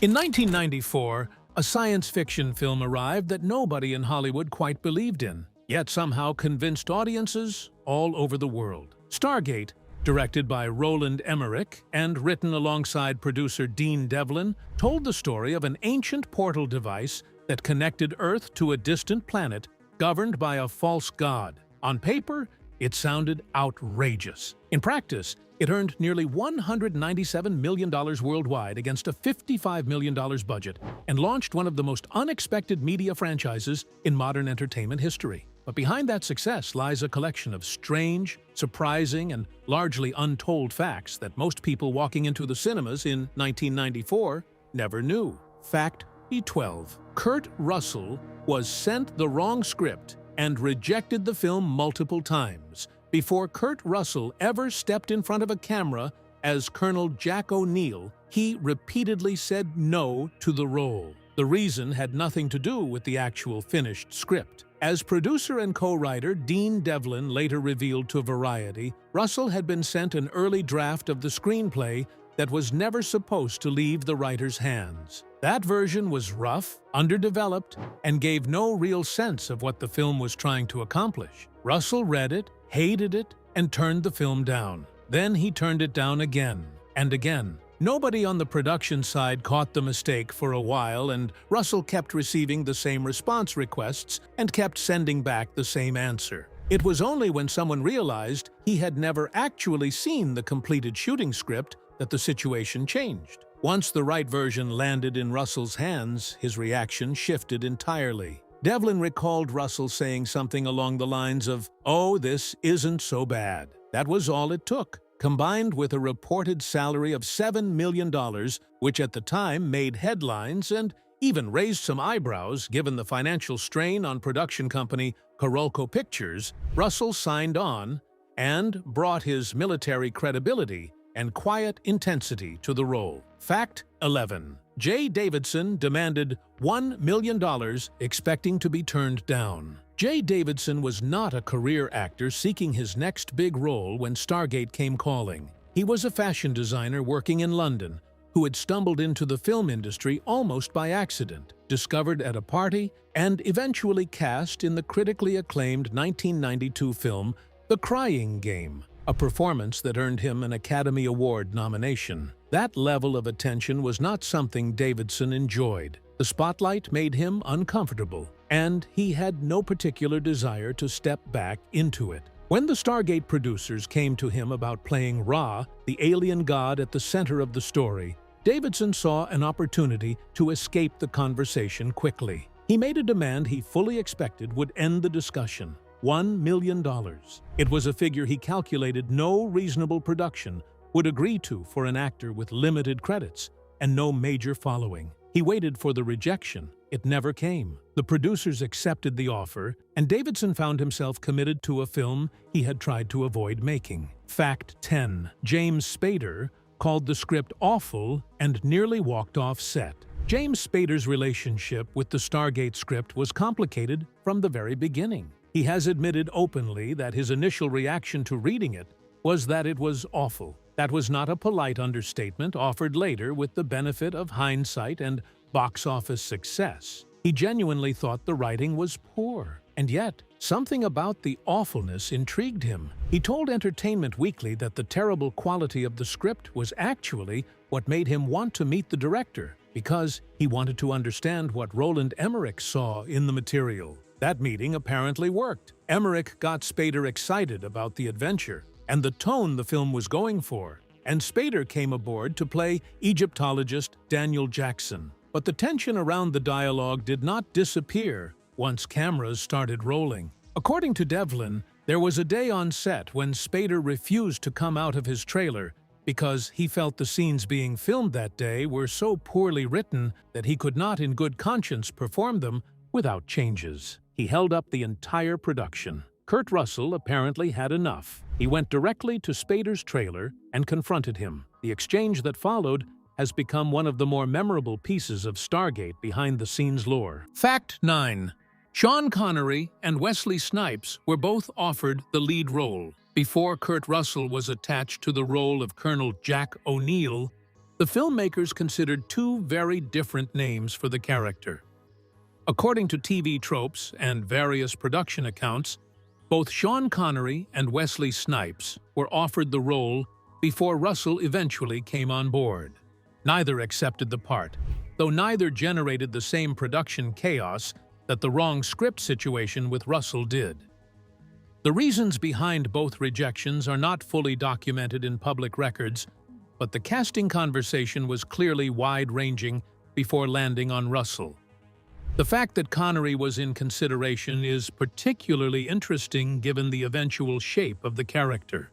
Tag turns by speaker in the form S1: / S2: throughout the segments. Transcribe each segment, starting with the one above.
S1: In 1994, a science fiction film arrived that nobody in Hollywood quite believed in, yet somehow convinced audiences all over the world. Stargate, directed by Roland Emmerich and written alongside producer Dean Devlin, told the story of an ancient portal device that connected Earth to a distant planet governed by a false god. On paper, it sounded outrageous. In practice, it earned nearly $197 million worldwide against a $55 million budget and launched one of the most unexpected media franchises in modern entertainment history. But behind that success lies a collection of strange, surprising, and largely untold facts that most people walking into the cinemas in 1994 never knew. Fact B12. Kurt Russell was sent the wrong script and rejected the film multiple times. Before Kurt Russell ever stepped in front of a camera as Colonel Jack O'Neill, he repeatedly said no to the role. The reason had nothing to do with the actual finished script. As producer and co-writer Dean Devlin later revealed to Variety, Russell had been sent an early draft of the screenplay that was never supposed to leave the writer's hands. That version was rough, underdeveloped, and gave no real sense of what the film was trying to accomplish. Russell read it, hated it, and turned the film down. Then he turned it down again and again. Nobody on the production side caught the mistake for a while, and Russell kept receiving the same response requests and kept sending back the same answer. It was only when someone realized he had never actually seen the completed shooting script that the situation changed. Once the right version landed in Russell's hands, his reaction shifted entirely. Devlin recalled Russell saying something along the lines of, "Oh, this isn't so bad." That was all it took, combined with a reported salary of $7 million, which at the time made headlines and even raised some eyebrows given the financial strain on production company Carolco Pictures. Russell signed on and brought his military credibility and quiet intensity to the role. Fact 11. J. Davidson demanded $1 million, expecting to be turned down. J. Davidson was not a career actor seeking his next big role when Stargate came calling. He was a fashion designer working in London who had stumbled into the film industry almost by accident, discovered at a party, and eventually cast in the critically acclaimed 1992 film The Crying Game, a performance that earned him an Academy Award nomination. That level of attention was not something Davidson enjoyed. The spotlight made him uncomfortable, and he had no particular desire to step back into it. When the Stargate producers came to him about playing Ra, the alien god at the center of the story, Davidson saw an opportunity to escape the conversation quickly. He made a demand he fully expected would end the discussion: $1 million. It was a figure he calculated no reasonable production would agree to for an actor with limited credits and no major following. He waited for the rejection. It never came. The producers accepted the offer, and Davidson found himself committed to a film he had tried to avoid making. Fact 10. James Spader called the script awful and nearly walked off set. James Spader's relationship with the Stargate script was complicated from the very beginning. He has admitted openly that his initial reaction to reading it was that it was awful. That was not a polite understatement offered later with the benefit of hindsight and box office success. He genuinely thought the writing was poor, and yet something about the awfulness intrigued him. He told Entertainment Weekly that the terrible quality of the script was actually what made him want to meet the director, because he wanted to understand what Roland Emmerich saw in the material. That meeting apparently worked. Emmerich got Spader excited about the adventure and the tone the film was going for, and Spader came aboard to play Egyptologist Daniel Jackson. But the tension around the dialogue did not disappear once cameras started rolling. According to Devlin, there was a day on set when Spader refused to come out of his trailer because he felt the scenes being filmed that day were so poorly written that he could not in good conscience perform them without changes. He held up the entire production. Kurt Russell apparently had enough. He went directly to Spader's trailer and confronted him. The exchange that followed has become one of the more memorable pieces of Stargate behind-the-scenes lore. Fact 9. Sean Connery and Wesley Snipes were both offered the lead role. Before Kurt Russell was attached to the role of Colonel Jack O'Neill, The filmmakers considered two very different names for the character. According to TV tropes and various production accounts, both Sean Connery and Wesley Snipes were offered the role before Russell eventually came on board. Neither accepted the part, though neither generated the same production chaos that the wrong script situation with Russell did. The reasons behind both rejections are not fully documented in public records, but the casting conversation was clearly wide-ranging before landing on Russell. The fact that Connery was in consideration is particularly interesting given the eventual shape of the character.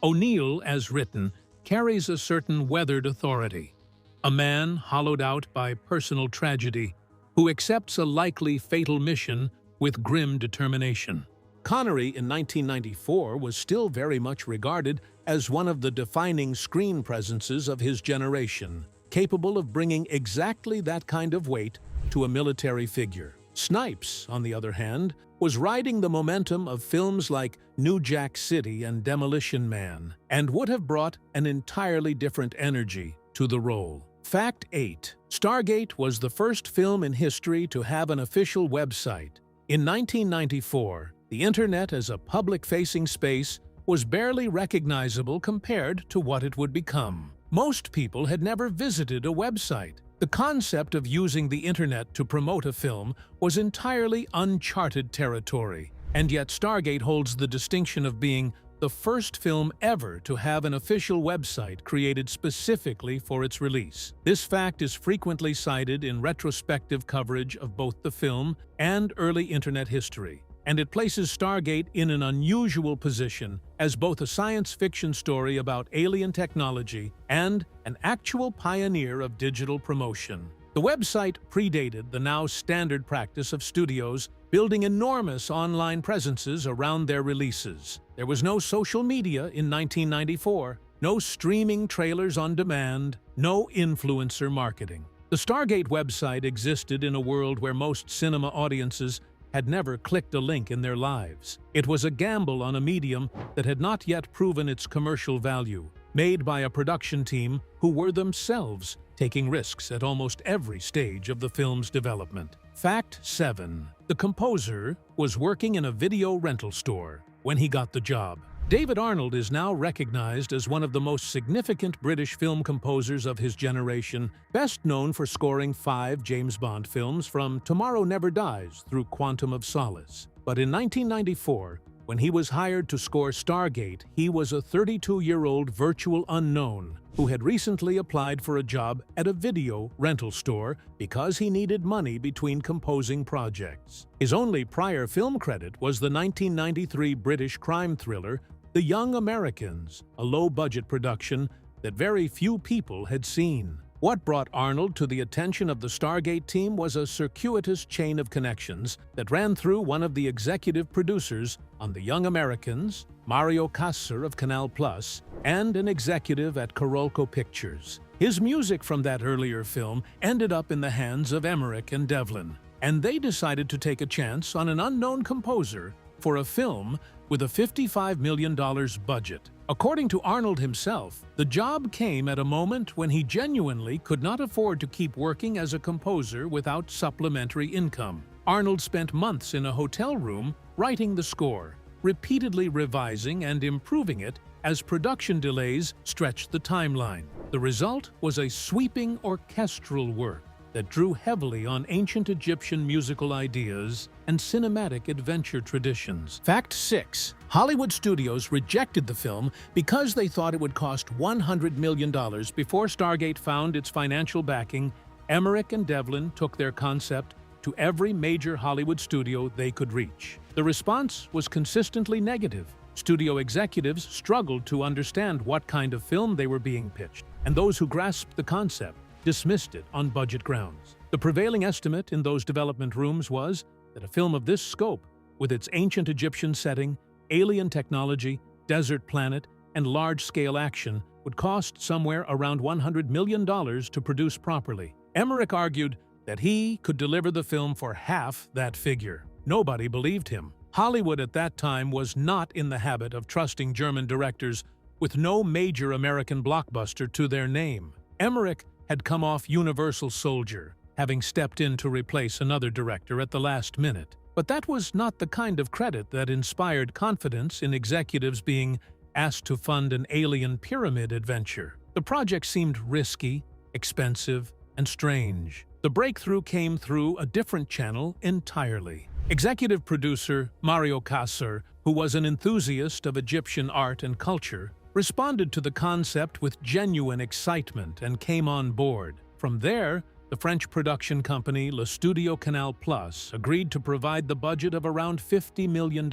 S1: O'Neill, as written, carries a certain weathered authority, a man hollowed out by personal tragedy who accepts a likely fatal mission with grim determination. Connery in 1994 was still very much regarded as one of the defining screen presences of his generation, capable of bringing exactly that kind of weight to a military figure. Snipes, on the other hand, was riding the momentum of films like New Jack City and Demolition Man, and would have brought an entirely different energy to the role. Fact 8. Stargate was the first film in history to have an official website. In 1994, the Internet as a public-facing space was barely recognizable compared to what it would become. Most people had never visited a website. The concept of using the Internet to promote a film was entirely uncharted territory, and yet Stargate holds the distinction of being the first film ever to have an official website created specifically for its release. This fact is frequently cited in retrospective coverage of both the film and early Internet history, and it places Stargate in an unusual position as both a science fiction story about alien technology and an actual pioneer of digital promotion. The website predated the now standard practice of studios building enormous online presences around their releases. There was no social media in 1994, no streaming trailers on demand, no influencer marketing. The Stargate website existed in a world where most cinema audiences had never clicked a link in their lives. It was a gamble on a medium that had not yet proven its commercial value, made by a production team who were themselves taking risks at almost every stage of the film's development. Fact 7. The composer was working in a video rental store when he got the job. David Arnold is now recognized as one of the most significant British film composers of his generation, best known for scoring 5 James Bond films from Tomorrow Never Dies through Quantum of Solace. But in 1994, when he was hired to score Stargate, he was a 32-year-old virtual unknown who had recently applied for a job at a video rental store because he needed money between composing projects. His only prior film credit was the 1993 British crime thriller The Young Americans, a low-budget production that very few people had seen. What brought Arnold to the attention of the Stargate team was a circuitous chain of connections that ran through one of the executive producers on The Young Americans, Mario Kassar of Canal+, and an executive at Carolco Pictures. His music from that earlier film ended up in the hands of Emmerich and Devlin, and they decided to take a chance on an unknown composer for a film with a $55 million budget. According to Arnold himself, the job came at a moment when he genuinely could not afford to keep working as a composer without supplementary income. Arnold spent months in a hotel room writing the score, repeatedly revising and improving it as production delays stretched the timeline. The result was a sweeping orchestral work that drew heavily on ancient Egyptian musical ideas and cinematic adventure traditions. Fact 6. Hollywood studios rejected the film because they thought it would cost $100 million. Before Stargate found its financial backing, Emmerich and Devlin took their concept to every major Hollywood studio they could reach. The response was consistently negative. Studio executives struggled to understand what kind of film they were being pitched, and those who grasped the concept dismissed it on budget grounds. The prevailing estimate in those development rooms was that a film of this scope, with its ancient Egyptian setting, alien technology, desert planet, and large-scale action, would cost somewhere around $100 million to produce properly. Emmerich argued that he could deliver the film for half that figure. Nobody believed him. Hollywood at that time was not in the habit of trusting German directors with no major American blockbuster to their name. Emmerich had come off Universal Soldier, having stepped in to replace another director at the last minute. But that was not the kind of credit that inspired confidence in executives being asked to fund an alien pyramid adventure. The project seemed risky, expensive, and strange. The breakthrough came through a different channel entirely. Executive producer Mario Kassar, who was an enthusiast of Egyptian art and culture, responded to the concept with genuine excitement and came on board. From there, the French production company Le Studio Canal Plus agreed to provide the budget of around $50 million,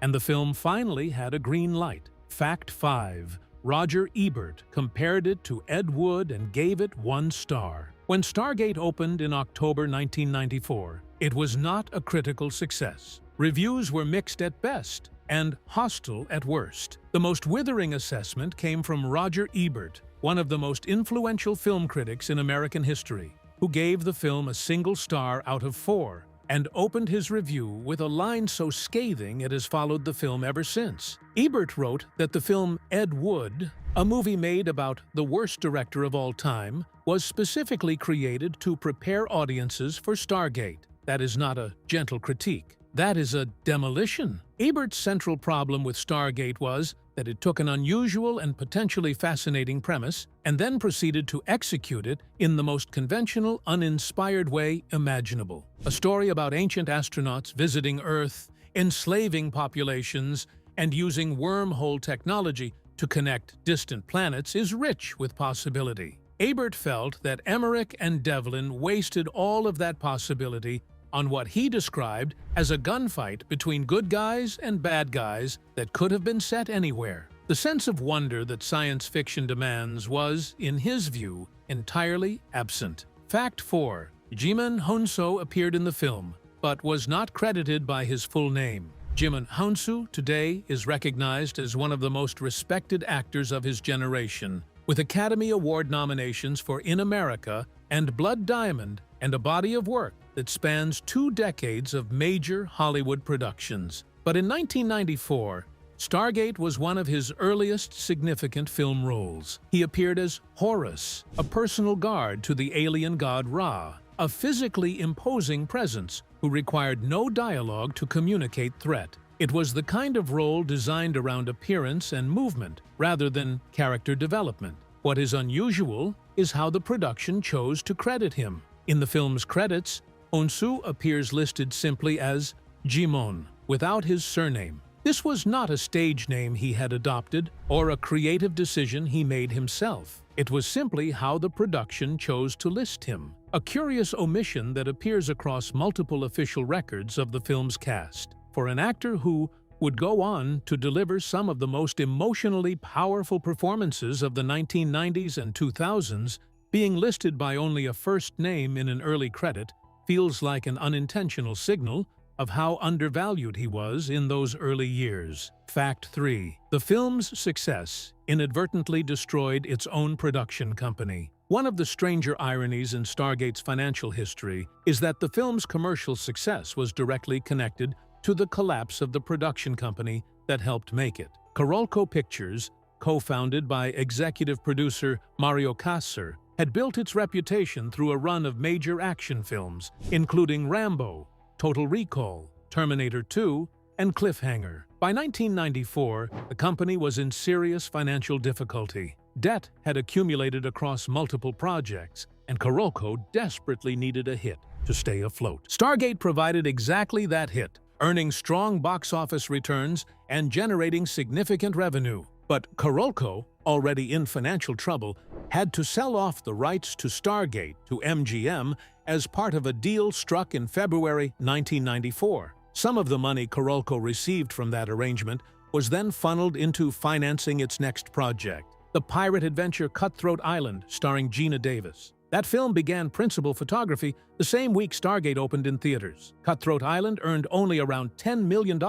S1: and the film finally had a green light. Fact 5. Roger Ebert compared it to Ed Wood and gave it 1 star. When Stargate opened in October 1994, it was not a critical success. Reviews were mixed at best and hostile at worst. The most withering assessment came from Roger Ebert, one of the most influential film critics in American history, who gave the film a single star out of 4 and opened his review with a line so scathing it has followed the film ever since. Ebert wrote that the film Ed Wood, a movie made about the worst director of all time, was specifically created to prepare audiences for Stargate. That is not a gentle critique. That is a demolition. Ebert's central problem with Stargate was that it took an unusual and potentially fascinating premise and then proceeded to execute it in the most conventional, uninspired way imaginable. A story about ancient astronauts visiting Earth, enslaving populations, and using wormhole technology to connect distant planets is rich with possibility. Ebert felt that Emmerich and Devlin wasted all of that possibility on what he described as a gunfight between good guys and bad guys that could have been set anywhere. The sense of wonder that science fiction demands was, in his view, entirely absent. Fact 4. Djimon Hounsou appeared in the film, but was not credited by his full name. Djimon Hounsou today is recognized as one of the most respected actors of his generation, with Academy Award nominations for In America and Blood Diamond, and a body of work that spans 2 decades of major Hollywood productions. But in 1994, Stargate was one of his earliest significant film roles. He appeared as Horus, a personal guard to the alien god Ra, a physically imposing presence who required no dialogue to communicate threat. It was the kind of role designed around appearance and movement rather than character development. What is unusual is how the production chose to credit him. In the film's credits, Hounsou appears listed simply as Djimon, without his surname. This was not a stage name he had adopted or a creative decision he made himself. It was simply how the production chose to list him, a curious omission that appears across multiple official records of the film's cast. For an actor who would go on to deliver some of the most emotionally powerful performances of the 1990s and 2000s, being listed by only a first name in an early credit feels like an unintentional signal of how undervalued he was in those early years. Fact 3. The film's success inadvertently destroyed its own production company. One of the stranger ironies in Stargate's financial history is that the film's commercial success was directly connected to the collapse of the production company that helped make it. Carolco Pictures, co-founded by executive producer Mario Kassar, had built its reputation through a run of major action films, including Rambo, Total Recall, Terminator 2, and Cliffhanger. By 1994, the company was in serious financial difficulty. Debt had accumulated across multiple projects, and Carolco desperately needed a hit to stay afloat. Stargate provided exactly that hit, earning strong box office returns and generating significant revenue. But Carolco, already in financial trouble, had to sell off the rights to Stargate to MGM as part of a deal struck in February 1994. Some of the money Carolco received from that arrangement was then funneled into financing its next project, the pirate adventure Cutthroat Island, starring Geena Davis. That film began principal photography the same week Stargate opened in theaters. Cutthroat Island earned only around $10 million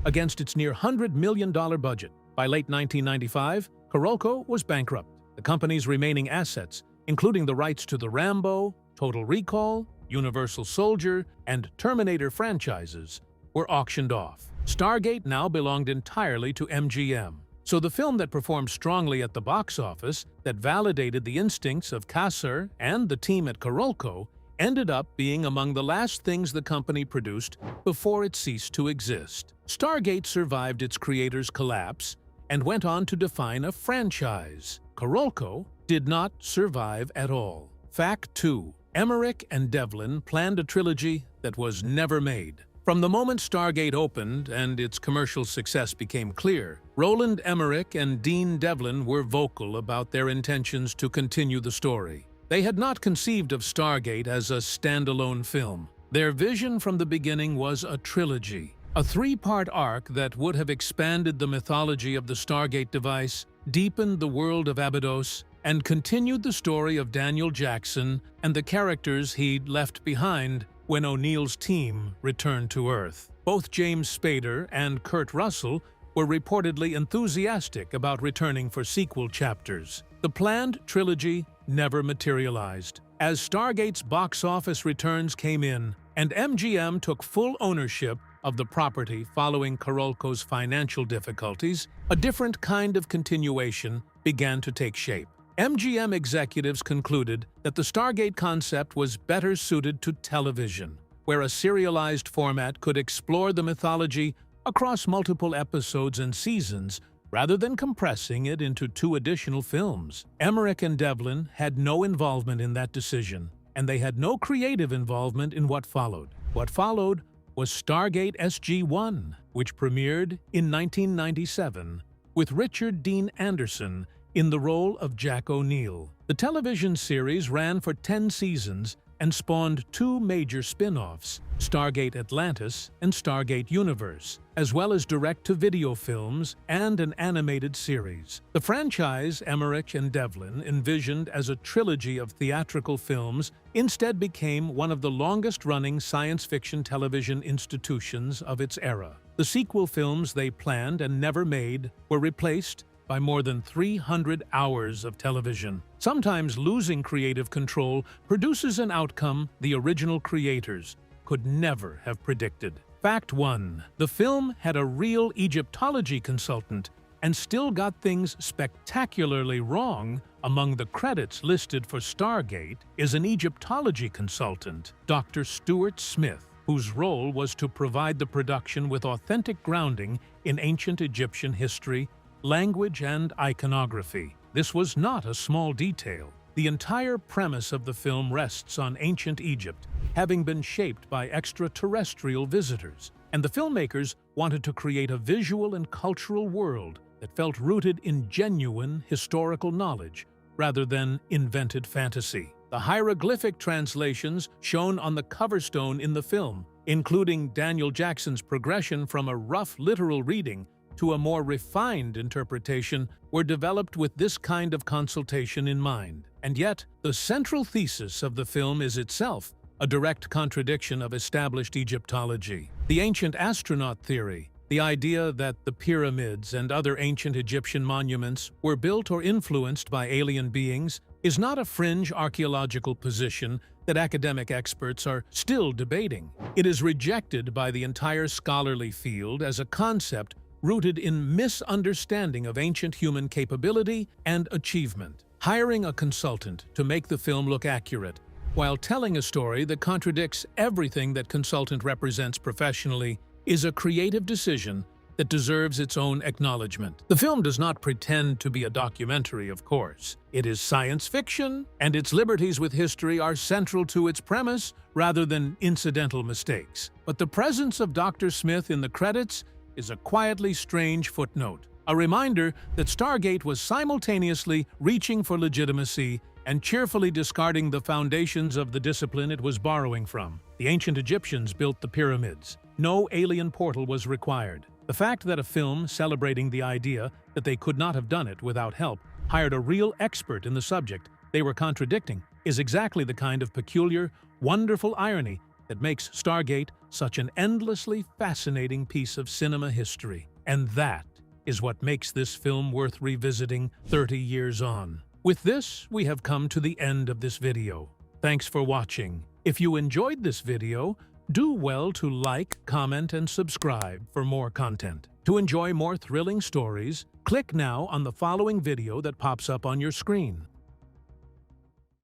S1: against its near $100 million budget. By late 1995, Carolco was bankrupt. The company's remaining assets, including the rights to the Rambo, Total Recall, Universal Soldier, and Terminator franchises, were auctioned off. Stargate now belonged entirely to MGM, So the film that performed strongly at the box office, that validated the instincts of Kassar and the team at Karolko, ended up being among the last things the company produced before it ceased to exist. Stargate survived its creator's collapse and went on to define a franchise. Karolko did not survive at all. Fact 2. Emmerich and Devlin planned a trilogy that was never made. From the moment Stargate opened and its commercial success became clear, Roland Emmerich and Dean Devlin were vocal about their intentions to continue the story. They had not conceived of Stargate as a standalone film. Their vision from the beginning was a trilogy, a three-part arc that would have expanded the mythology of the Stargate device, deepened the world of Abydos, and continued the story of Daniel Jackson and the characters he'd left behind when O'Neill's team returned to Earth. Both James Spader and Kurt Russell were reportedly enthusiastic about returning for sequel chapters. The planned trilogy never materialized, as Stargate's box office returns came in, and MGM took full ownership of the property following Karolko's financial difficulties. A different kind of continuation began to take shape. MGM executives concluded that the Stargate concept was better suited to television, where a serialized format could explore the mythology across multiple episodes and seasons, rather than compressing it into 2 additional films. Emmerich and Devlin had no involvement in that decision, and they had no creative involvement in what followed. What followed was Stargate SG-1, which premiered in 1997, with Richard Dean Anderson in the role of Jack O'Neill. The television series ran for 10 seasons and spawned 2 major spin-offs, Stargate Atlantis and Stargate Universe, as well as direct-to-video films and an animated series. The franchise Emmerich and Devlin envisioned as a trilogy of theatrical films instead became one of the longest-running science fiction television institutions of its era. The sequel films they planned and never made were replaced by more than 300 hours of television. Sometimes losing creative control produces an outcome the original creators could never have predicted. Fact 1. The film had a real Egyptology consultant and still got things spectacularly wrong. Among the credits listed for Stargate is an Egyptology consultant, Dr. Stuart Smith, whose role was to provide the production with authentic grounding in ancient Egyptian history, language, and iconography. This was not a small detail. The entire premise of the film rests on ancient Egypt having been shaped by extraterrestrial visitors, and the filmmakers wanted to create a visual and cultural world that felt rooted in genuine historical knowledge rather than invented fantasy. The hieroglyphic translations shown on the cover stone in the film, including Daniel Jackson's progression from a rough literal reading to a more refined interpretation, were developed with this kind of consultation in mind. And yet, the central thesis of the film is itself a direct contradiction of established Egyptology. The ancient astronaut theory, the idea that the pyramids and other ancient Egyptian monuments were built or influenced by alien beings, is not a fringe archaeological position that academic experts are still debating. It is rejected by the entire scholarly field as a concept rooted in misunderstanding of ancient human capability and achievement. Hiring a consultant to make the film look accurate, while telling a story that contradicts everything that consultant represents professionally, is a creative decision that deserves its own acknowledgement. The film does not pretend to be a documentary, of course. It is science fiction, and its liberties with history are central to its premise rather than incidental mistakes. But the presence of Dr. Smith in the credits is a quietly strange footnote, a reminder that Stargate was simultaneously reaching for legitimacy and cheerfully discarding the foundations of the discipline it was borrowing from. The ancient Egyptians built the pyramids. No alien portal was required. The fact that a film celebrating the idea that they could not have done it without help hired a real expert in the subject they were contradicting is exactly the kind of peculiar, wonderful irony that makes Stargate such an endlessly fascinating piece of cinema history. And that is what makes this film worth revisiting 30 years on. With this, we have come to the end of this video. Thanks for watching. If you enjoyed this video, Do well to like, comment, and subscribe for more content. To enjoy more thrilling stories, click now on the following video that pops up on your screen.